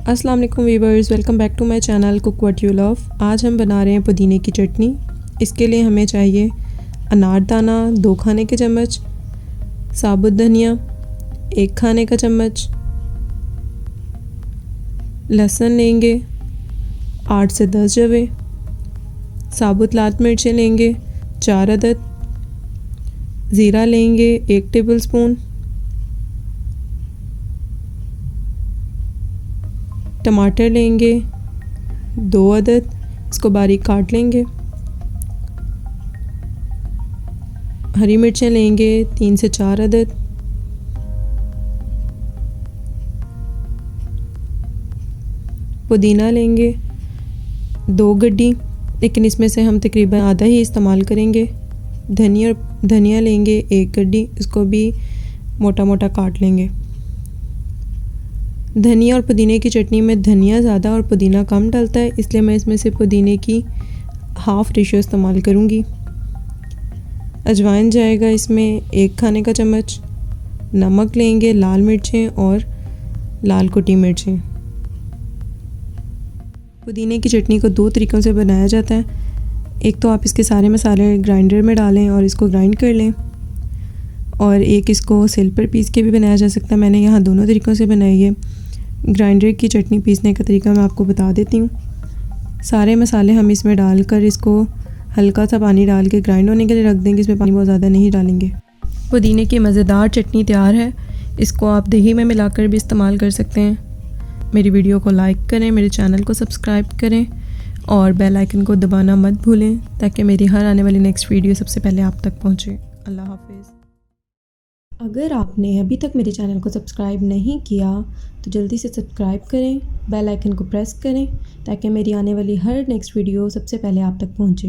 अस्सलाम वालेकुम viewers, welcome back to my channel cook what you love. आज हम बना रहे हैं पुदीने की चटनी। इसके लिए हमें चाहिए अनारदाना 2 खाने के चम्मच, साबुत धनिया 1 खाने का चम्मच, लहसुन लेंगे 8 से 10 जवे, साबुत लाल मिर्चें लेंगे 4 अदद, ज़ीरा लेंगे 1 टेबलस्पून, टमाटर लेंगे 2 अदद, इसको बारीक काट लेंगे। हरी मिर्चें लेंगे 3 से 4 अदद, पुदीना लेंगे 2 गड्डी, लेकिन इसमें से हम तकरीबन आधा ही इस्तेमाल करेंगे। धनिया लेंगे 1 गड्डी, इसको भी मोटा मोटा काट लेंगे। धनिया और पुदीने की चटनी में धनिया ज़्यादा और पुदीना कम डलता है, इसलिए मैं इसमें से पुदीने की हाफ़ रेशियो इस्तेमाल करूँगी। अजवाइन जाएगा इसमें 1 खाने का चम्मच। नमक लेंगे, लाल मिर्चें और लाल कुटी मिर्चें। पुदीने की चटनी को 2 तरीक़ों से बनाया जाता है। एक तो आप इसके सारे मसाले ग्राइंडर में डालें और इसको ग्राइंड कर लें, और एक इसको सिल पर पीस के भी बनाया जा सकता है। मैंने यहाँ दोनों तरीक़ों से बनाई है। ग्राइंडर की चटनी पीसने का तरीका मैं आपको बता देती हूँ। सारे मसाले हम इसमें डालकर इसको हल्का सा पानी डाल के ग्राइंड होने के लिए रख देंगे। इसमें पानी बहुत ज़्यादा नहीं डालेंगे। पुदीने की मज़ेदार चटनी तैयार है। इसको आप दही में मिलाकर भी इस्तेमाल कर सकते हैं। मेरी वीडियो को लाइक करें, मेरे चैनल को सब्सक्राइब करें और बेल आइकन को दबाना मत भूलें, ताकि मेरी हर आने वाली नेक्स्ट वीडियो सबसे पहले आप तक पहुँचे। अल्लाह हाफ़िज़। अगर आपने अभी तक मेरे चैनल को सब्सक्राइब नहीं किया तो जल्दी से सब्सक्राइब करें, बेल आइकन को प्रेस करें, ताकि मेरी आने वाली हर नेक्स्ट वीडियो सबसे पहले आप तक पहुँचे।